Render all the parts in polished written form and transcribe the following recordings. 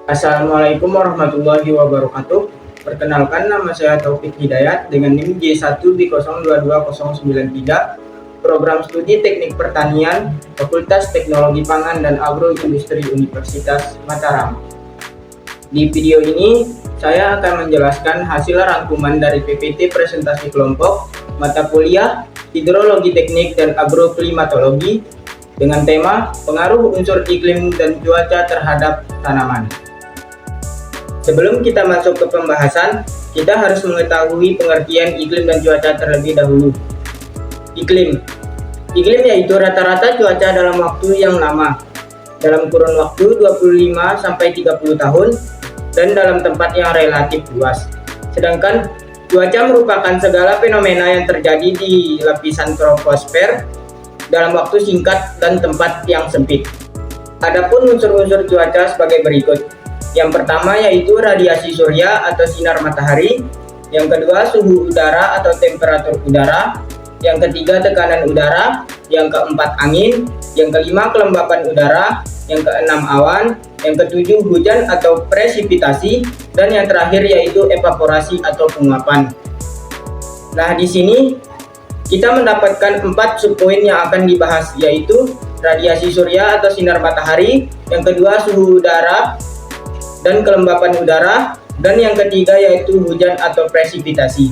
Assalamualaikum warahmatullahi wabarakatuh. Perkenalkan, nama saya Taufik Hidayat dengan NIM J1B022093, Program Studi Teknik Pertanian, Fakultas Teknologi Pangan dan Agroindustri Universitas Mataram. Di video ini, saya akan menjelaskan hasil rangkuman dari PPT presentasi kelompok mata kuliah Hidrologi Teknik dan Agroklimatologi dengan tema pengaruh unsur iklim dan cuaca terhadap tanaman. Sebelum kita masuk ke pembahasan, kita harus mengetahui pengertian iklim dan cuaca terlebih dahulu. Iklim yaitu rata-rata cuaca dalam waktu yang lama, dalam kurun waktu 25-30 tahun, dan dalam tempat yang relatif luas. Sedangkan cuaca merupakan segala fenomena yang terjadi di lapisan troposfer dalam waktu singkat dan tempat yang sempit. Adapun unsur-unsur cuaca sebagai berikut. Yang pertama yaitu radiasi surya atau sinar matahari, yang kedua suhu udara atau temperatur udara, yang ketiga tekanan udara, yang keempat angin, yang kelima kelembapan udara, yang keenam awan, yang ketujuh hujan atau presipitasi, dan yang terakhir yaitu evaporasi atau penguapan. Nah, di sini kita mendapatkan 4 subpoin yang akan dibahas, yaitu radiasi surya atau sinar matahari, yang kedua suhu udara dan kelembapan udara, dan yang ketiga yaitu hujan atau presipitasi.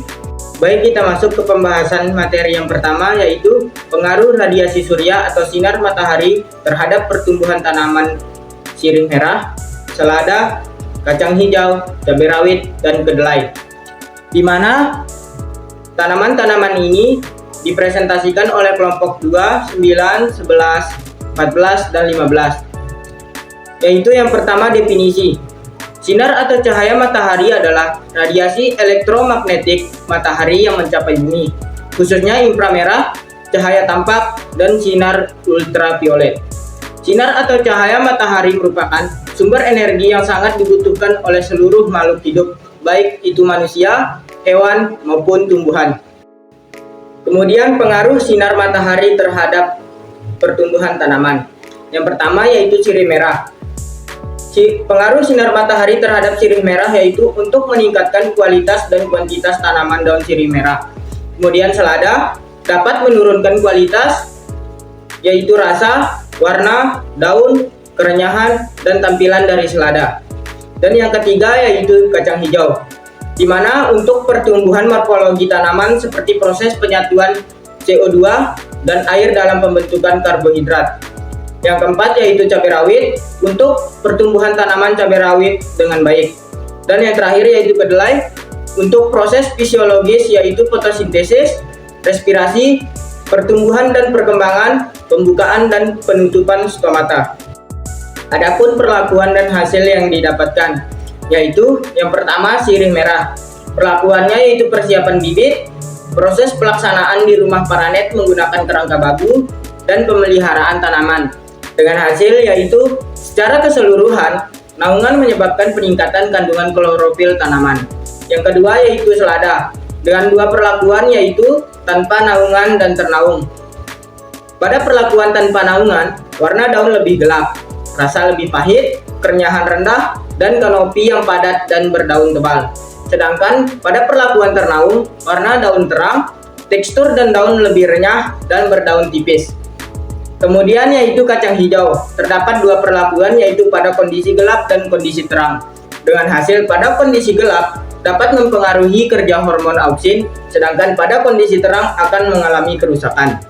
Baik, kita masuk ke pembahasan materi yang pertama, yaitu pengaruh radiasi surya atau sinar matahari terhadap pertumbuhan tanaman sirih merah, selada, kacang hijau, cabai rawit, dan kedelai. Di mana tanaman-tanaman ini dipresentasikan oleh kelompok 2, 9, 11, 14, dan 15. Yaitu yang pertama definisi. Sinar atau cahaya matahari adalah radiasi elektromagnetik matahari yang mencapai bumi, khususnya inframerah, cahaya tampak, dan sinar ultraviolet. Sinar atau cahaya matahari merupakan sumber energi yang sangat dibutuhkan oleh seluruh makhluk hidup, baik itu manusia, hewan, maupun tumbuhan. Kemudian pengaruh sinar matahari terhadap pertumbuhan tanaman. Yang pertama yaitu sirih merah. Pengaruh sinar matahari terhadap sirih merah yaitu untuk meningkatkan kualitas dan kuantitas tanaman daun sirih merah. Kemudian selada dapat menurunkan kualitas yaitu rasa, warna, daun, kerenyahan, dan tampilan dari selada. Dan yang ketiga yaitu kacang hijau, di mana untuk pertumbuhan morfologi tanaman seperti proses penyatuan CO2 dan air dalam pembentukan karbohidrat. Yang keempat yaitu cabai rawit, untuk pertumbuhan tanaman cabai rawit dengan baik. Dan yang terakhir yaitu kedelai, untuk proses fisiologis yaitu fotosintesis, respirasi, pertumbuhan dan perkembangan, pembukaan dan penutupan stomata. Adapun perlakuan dan hasil yang didapatkan, yaitu yang pertama sirih merah. Perlakuannya yaitu persiapan bibit, proses pelaksanaan di rumah paranet menggunakan kerangka baku, dan pemeliharaan tanaman. Dengan hasil yaitu secara keseluruhan, naungan menyebabkan peningkatan kandungan klorofil tanaman. Yang kedua yaitu selada, dengan 2 perlakuan yaitu tanpa naungan dan ternaung. Pada perlakuan tanpa naungan, warna daun lebih gelap, rasa lebih pahit, kerenyahan rendah, dan kanopi yang padat dan berdaun tebal. Sedangkan pada perlakuan ternaung, warna daun terang, tekstur dan daun lebih renyah dan berdaun tipis. Kemudian yaitu kacang hijau, terdapat 2 perlakuan yaitu pada kondisi gelap dan kondisi terang. Dengan hasil pada kondisi gelap dapat mempengaruhi kerja hormon auksin, sedangkan pada kondisi terang akan mengalami kerusakan.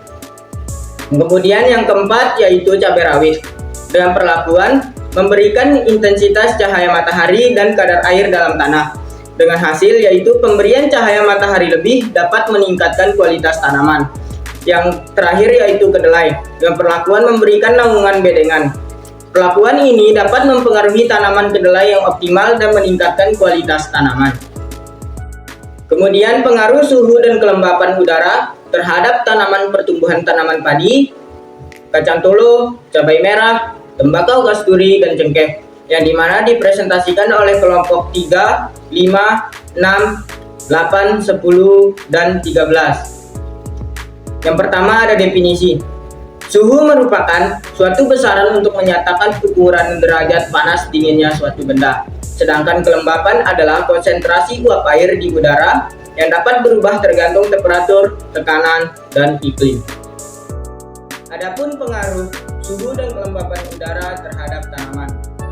Kemudian yang keempat yaitu cabai rawit, dengan perlakuan memberikan intensitas cahaya matahari dan kadar air dalam tanah. Dengan hasil yaitu pemberian cahaya matahari lebih dapat meningkatkan kualitas tanaman. Yang terakhir yaitu kedelai, dengan perlakuan memberikan naungan bedengan. Perlakuan ini dapat mempengaruhi tanaman kedelai yang optimal dan meningkatkan kualitas tanaman. Kemudian pengaruh suhu dan kelembapan udara terhadap tanaman pertumbuhan tanaman padi, kacang tolo, cabai merah, tembakau kasturi, dan cengkeh, yang dimana dipresentasikan oleh kelompok 3, 5, 6, 8, 10, dan 13. Yang pertama ada definisi. Suhu merupakan suatu besaran untuk menyatakan ukuran derajat panas dinginnya suatu benda. Sedangkan kelembapan adalah konsentrasi uap air di udara yang dapat berubah tergantung temperatur, tekanan, dan iklim. Adapun pengaruh suhu dan kelembapan udara terhadap tanaman.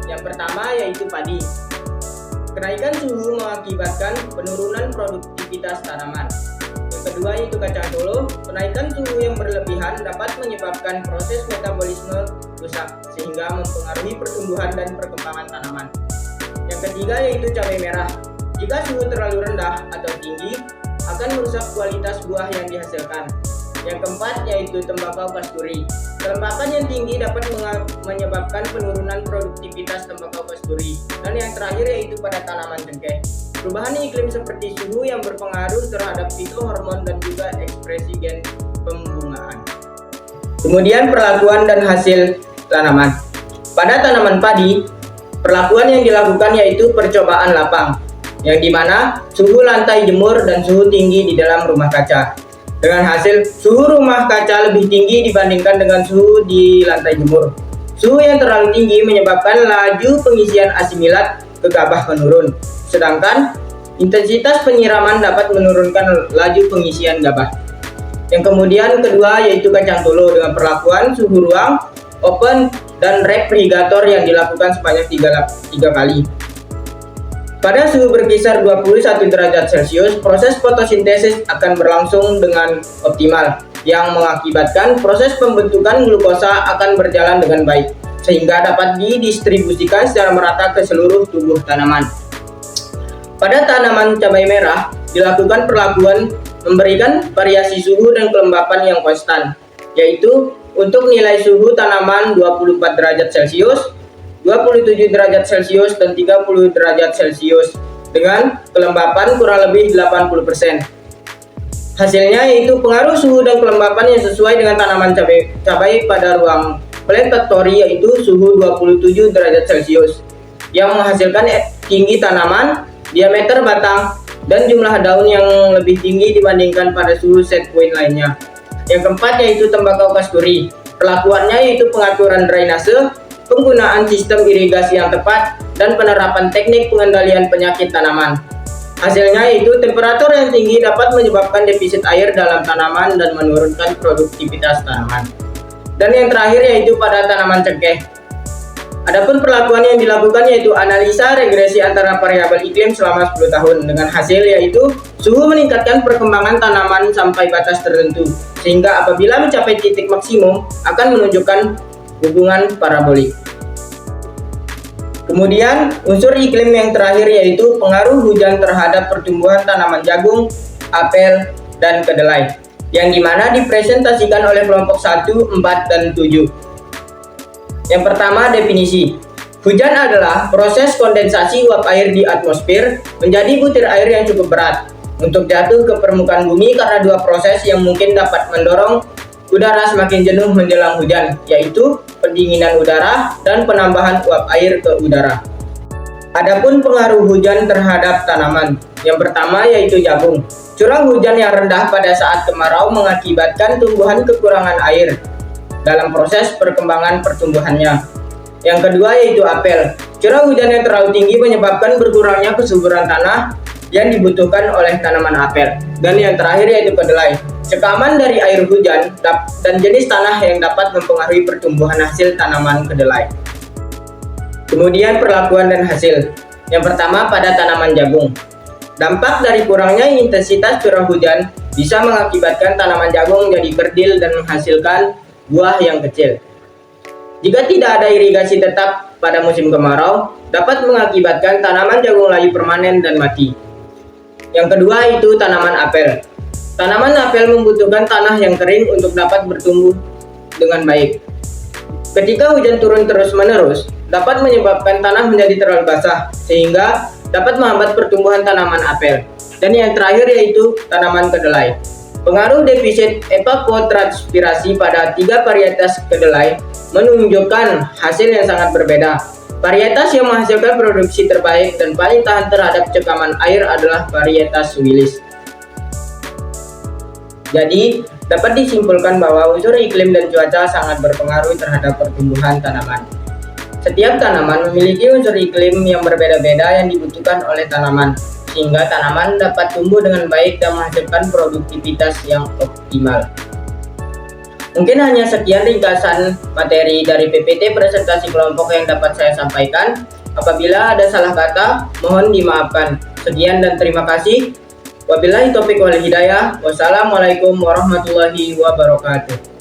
Yang pertama yaitu padi. Kenaikan suhu mengakibatkan penurunan produktivitas tanaman. Yang kedua yaitu kacang tolo. Kenaikan suhu yang berlebihan dapat menyebabkan proses metabolisme rusak sehingga mempengaruhi pertumbuhan dan perkembangan tanaman. Yang ketiga yaitu cabai merah. Jika suhu terlalu rendah atau tinggi, akan merusak kualitas buah yang dihasilkan. Yang keempat yaitu tembakau kasturi. Kelembapan yang tinggi dapat menyebabkan penurunan produktivitas tembakau kasturi. Dan yang terakhir yaitu pada tanaman cengkeh. Perubahan iklim seperti suhu yang berpengaruh terhadap fitohormon dan juga ekspresi gen pembungaan. Kemudian perlakuan dan hasil tanaman. Pada tanaman padi, perlakuan yang dilakukan yaitu percobaan lapang, yang dimana suhu lantai jemur dan suhu tinggi di dalam rumah kaca. Dengan hasil suhu rumah kaca lebih tinggi dibandingkan dengan suhu di lantai jemur. Suhu yang terlalu tinggi menyebabkan laju pengisian asimilat ke gabah menurun, sedangkan intensitas penyiraman dapat menurunkan laju pengisian gabah. Yang kemudian kedua yaitu kacang tolo dengan perlakuan suhu ruang, open, dan refrigerator yang dilakukan sebanyak 3 kali. Pada suhu berkisar 21 derajat Celcius, proses fotosintesis akan berlangsung dengan optimal, yang mengakibatkan proses pembentukan glukosa akan berjalan dengan baik, sehingga dapat didistribusikan secara merata ke seluruh tubuh tanaman. Pada tanaman cabai merah, dilakukan perlakuan memberikan variasi suhu dan kelembapan yang konstan, yaitu untuk nilai suhu tanaman 24 derajat Celcius, 27 derajat Celcius, dan 30 derajat Celcius dengan kelembapan kurang lebih 80%. Hasilnya yaitu pengaruh suhu dan kelembapan yang sesuai dengan tanaman cabai pada ruang plantatori yaitu suhu 27 derajat Celcius yang menghasilkan tinggi tanaman, diameter batang, dan jumlah daun yang lebih tinggi dibandingkan pada suhu set point lainnya. Yang keempat yaitu tembakau kasturi. Perlakuannya yaitu pengaturan drainase, penggunaan sistem irigasi yang tepat, dan penerapan teknik pengendalian penyakit tanaman. Hasilnya yaitu temperatur yang tinggi dapat menyebabkan defisit air dalam tanaman dan menurunkan produktivitas tanaman. Dan yang terakhir yaitu pada tanaman cengkeh. Adapun perlakuan yang dilakukan yaitu analisa regresi antara variabel iklim selama 10 tahun dengan hasil yaitu suhu meningkatkan perkembangan tanaman sampai batas tertentu sehingga apabila mencapai titik maksimum akan menunjukkan hubungan parabolik. Kemudian unsur iklim yang terakhir yaitu pengaruh hujan terhadap pertumbuhan tanaman jagung, apel, dan kedelai yang dimana dipresentasikan oleh kelompok 1, 4, dan 7. Yang pertama definisi. Hujan adalah proses kondensasi uap air di atmosfer menjadi butir air yang cukup berat untuk jatuh ke permukaan bumi karena dua proses yang mungkin dapat mendorong udara semakin jenuh menjelang hujan, yaitu pendinginan udara dan penambahan uap air ke udara. Adapun pengaruh hujan terhadap tanaman, yang pertama yaitu jagung. Curah hujan yang rendah pada saat kemarau mengakibatkan tumbuhan kekurangan air dalam proses perkembangan pertumbuhannya. Yang kedua yaitu apel. Curah hujan yang terlalu tinggi menyebabkan berkurangnya kesuburan tanah yang dibutuhkan oleh tanaman apel. Dan yang terakhir yaitu kedelai. Sekaman dari air hujan dan jenis tanah yang dapat mempengaruhi pertumbuhan hasil tanaman kedelai. Kemudian perlakuan dan hasil. Yang pertama pada tanaman jagung. Dampak dari kurangnya intensitas curah hujan bisa mengakibatkan tanaman jagung jadi kerdil dan menghasilkan buah yang kecil. Jika tidak ada irigasi tetap pada musim kemarau, dapat mengakibatkan tanaman jagung layu permanen dan mati. Yang kedua itu tanaman apel. Tanaman apel membutuhkan tanah yang kering untuk dapat bertumbuh dengan baik. Ketika hujan turun terus-menerus, dapat menyebabkan tanah menjadi terlalu basah, sehingga dapat menghambat pertumbuhan tanaman apel. Dan yang terakhir yaitu tanaman kedelai. Pengaruh defisit evapotranspirasi pada 3 varietas kedelai menunjukkan hasil yang sangat berbeda. Varietas yang menghasilkan produksi terbaik dan paling tahan terhadap cekaman air adalah varietas Willis. Jadi, Dapat disimpulkan bahwa unsur iklim dan cuaca sangat berpengaruh terhadap pertumbuhan tanaman. Setiap tanaman memiliki unsur iklim yang berbeda-beda yang dibutuhkan oleh tanaman, sehingga tanaman dapat tumbuh dengan baik dan menghasilkan produktivitas yang optimal. Mungkin hanya sekian ringkasan materi dari PPT presentasi kelompok yang dapat saya sampaikan. Apabila ada salah kata, mohon dimaafkan. Sekian dan terima kasih. Wabillahi taufiq wal hidayah. Wassalamualaikum warahmatullahi wabarakatuh.